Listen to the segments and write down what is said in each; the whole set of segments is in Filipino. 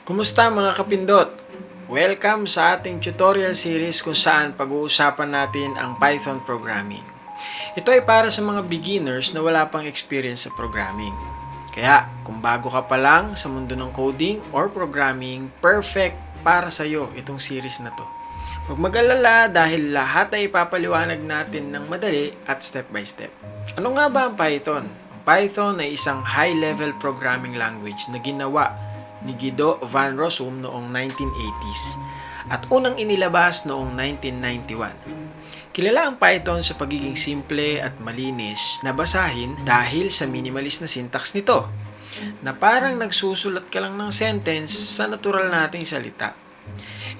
Kumusta mga kapindot? Welcome sa ating tutorial series kung saan pag-uusapan natin ang Python programming. Ito ay para sa mga beginners na wala pang experience sa programming. Kaya kung bago ka pa lang sa mundo ng coding or programming, perfect para sa iyo itong series na to. Huwag mag-alala dahil lahat ay ipapaliwanag natin ng madali at step by step. Ano nga ba ang Python? Ang Python ay isang high-level programming language na ginawa ni Guido van Rossum noong 1980s at unang inilabas noong 1991. Kilala ang Python sa pagiging simple at malinis na basahin dahil sa minimalist na syntax nito, na parang nagsusulat ka lang ng sentence sa natural nating salita.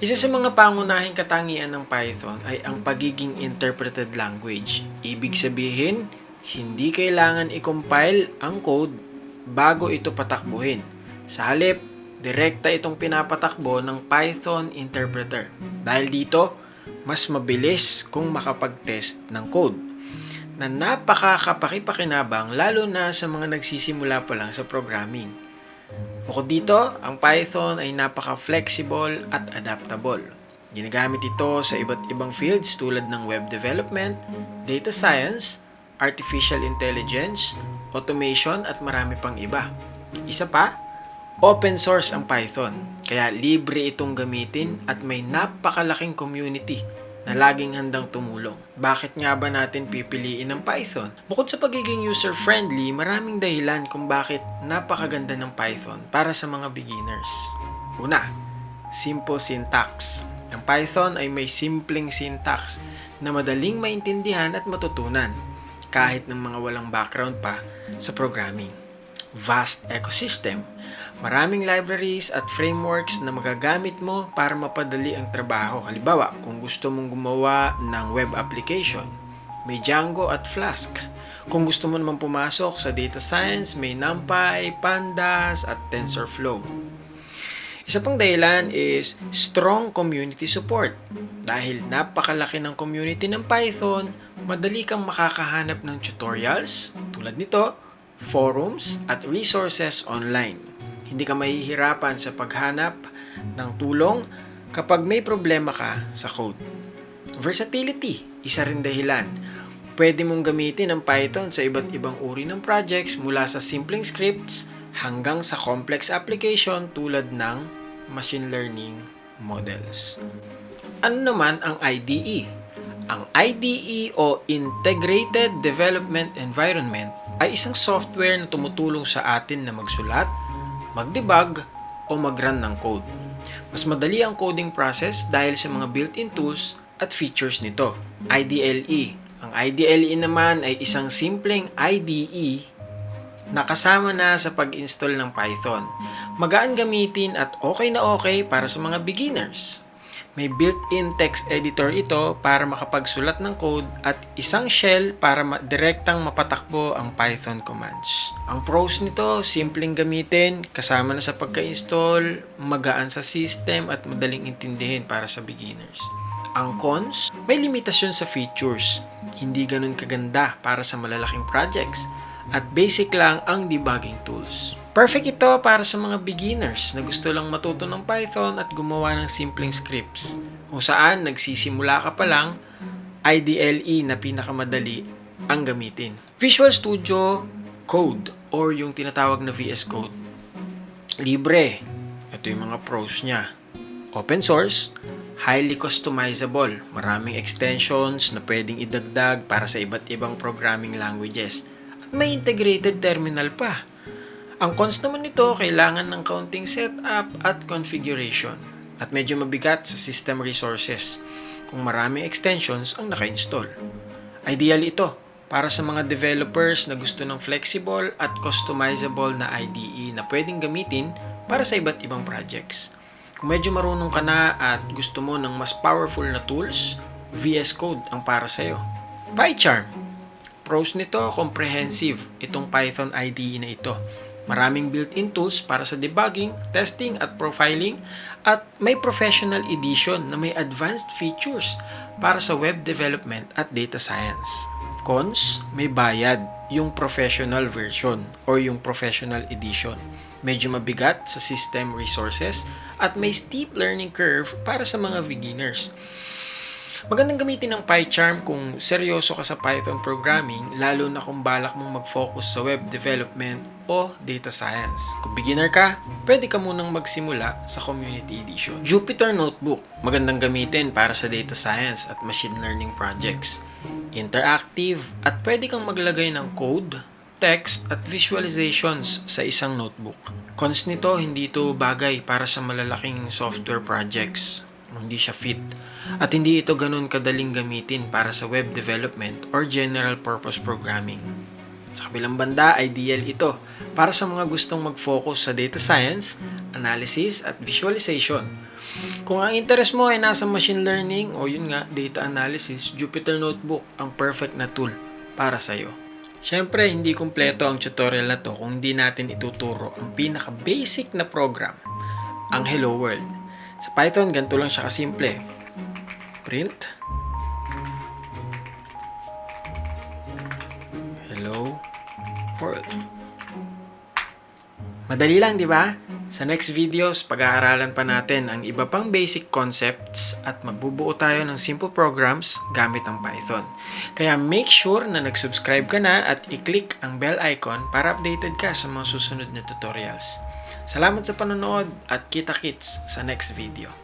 Isa sa mga pangunahing katangian ng Python ay ang pagiging interpreted language. Ibig sabihin, hindi kailangan i-compile ang code bago ito patakbuhin. Sa halip, direkta itong pinapatakbo ng Python interpreter. Dahil dito, mas mabilis kung makapag-test ng code na napakakapakipakinabang lalo na sa mga nagsisimula pa lang sa programming. Bukod dito, ang Python ay napaka-flexible at adaptable. Ginagamit ito sa iba't ibang fields tulad ng web development, data science, artificial intelligence, automation at marami pang iba. Isa pa, open source ang Python, kaya libre itong gamitin at may napakalaking community na laging handang tumulong. Bakit nga ba natin pipiliin ang Python? Bukod sa pagiging user-friendly, maraming dahilan kung bakit napakaganda ng Python para sa mga beginners. Una, simple syntax. Ang Python ay may simpleng syntax na madaling maintindihan at matutunan kahit ng mga walang background pa sa programming. Vast ecosystem. Maraming libraries at frameworks na magagamit mo para mapadali ang trabaho. Halimbawa, kung gusto mong gumawa ng web application, may Django at Flask. Kung gusto mo naman pumasok sa data science, may NumPy, Pandas at TensorFlow. Isa pang dahilan is strong community support. Dahil napakalaki ng community ng Python, madali kang makakahanap ng tutorials tulad nito, forums at resources online. Hindi ka mahihirapan sa paghanap ng tulong kapag may problema ka sa code. Versatility, isa rin dahilan. Pwede mong gamitin ang Python sa iba't ibang uri ng projects mula sa simpleng scripts hanggang sa complex application tulad ng machine learning models. Ano naman ang IDE? Ang IDE o Integrated Development Environment ay isang software na tumutulong sa atin na magsulat, mag-debug, o mag-run ng code. Mas madali ang coding process dahil sa mga built-in tools at features nito. IDLE. Ang IDLE naman ay isang simpleng IDE na kasama na sa pag-install ng Python. Magaan gamitin at okay na okay para sa mga beginners. May built-in text editor ito para makapagsulat ng code at isang shell para direktang mapatakbo ang Python commands. Ang pros nito, simpleng gamitin, kasama na sa pagka-install, magaan sa system at madaling intindihin para sa beginners. Ang cons, may limitasyon sa features, hindi ganun kaganda para sa malalaking projects, at basic lang ang debugging tools. Perfect ito para sa mga beginners na gusto lang matuto ng Python at gumawa ng simpleng scripts. Kung saan nagsisimula ka pa lang, IDLE na pinakamadali ang gamitin. Visual Studio Code or yung tinatawag na VS Code. Libre. Ito yung mga pros niya. Open source, highly customizable. Maraming extensions na pwedeng idagdag para sa iba't ibang programming languages. At may integrated terminal pa. Ang cons naman nito, kailangan ng counting setup at configuration at medyo mabigat sa system resources kung maraming extensions ang naka-install. Ideal ito para sa mga developers na gusto ng flexible at customizable na IDE na pwedeng gamitin para sa iba't ibang projects. Kung medyo marunong ka na at gusto mo ng mas powerful na tools, VS Code ang para sa'yo. PyCharm. Pros nito, comprehensive itong Python IDE na ito. Maraming built-in tools para sa debugging, testing at profiling at may professional edition na may advanced features para sa web development at data science. Cons, may bayad yung professional version or yung professional edition. medyo mabigat sa system resources, at may steep learning curve para sa mga beginners. Magandang gamitin ng PyCharm kung seryoso ka sa Python programming, lalo na kung balak mong mag-focus sa web development o data science. Kung beginner ka, pwede ka munang magsimula sa Community Edition. Jupyter Notebook, magandang gamitin para sa data science at machine learning projects. Interactive at pwede kang maglagay ng code, text at visualizations sa isang notebook. Cons nito, hindi ito bagay para sa malalaking software projects. Hindi siya fit. At hindi ito ganun kadaling gamitin para sa web development or general purpose programming. Sa kabilang banda, ideal ito para sa mga gustong mag-focus sa data science, analysis at visualization. Kung ang interest mo ay nasa machine learning o yun nga, data analysis, Jupyter Notebook ang perfect na tool para sa iyo. Siyempre, hindi kumpleto ang tutorial na to kung hindi natin ituturo ang pinaka-basic na program, ang Hello World. Sa Python, ganito lang siya kasimple. Print Hello World. Madali lang, di ba? Sa next videos, pag-aaralan pa natin ang iba pang basic concepts at magbubuo tayo ng simple programs gamit ang Python. Kaya make sure na nag-subscribe ka na at i-click ang bell icon para updated ka sa mga susunod na tutorials. Salamat sa panonood at kita-kits sa next video.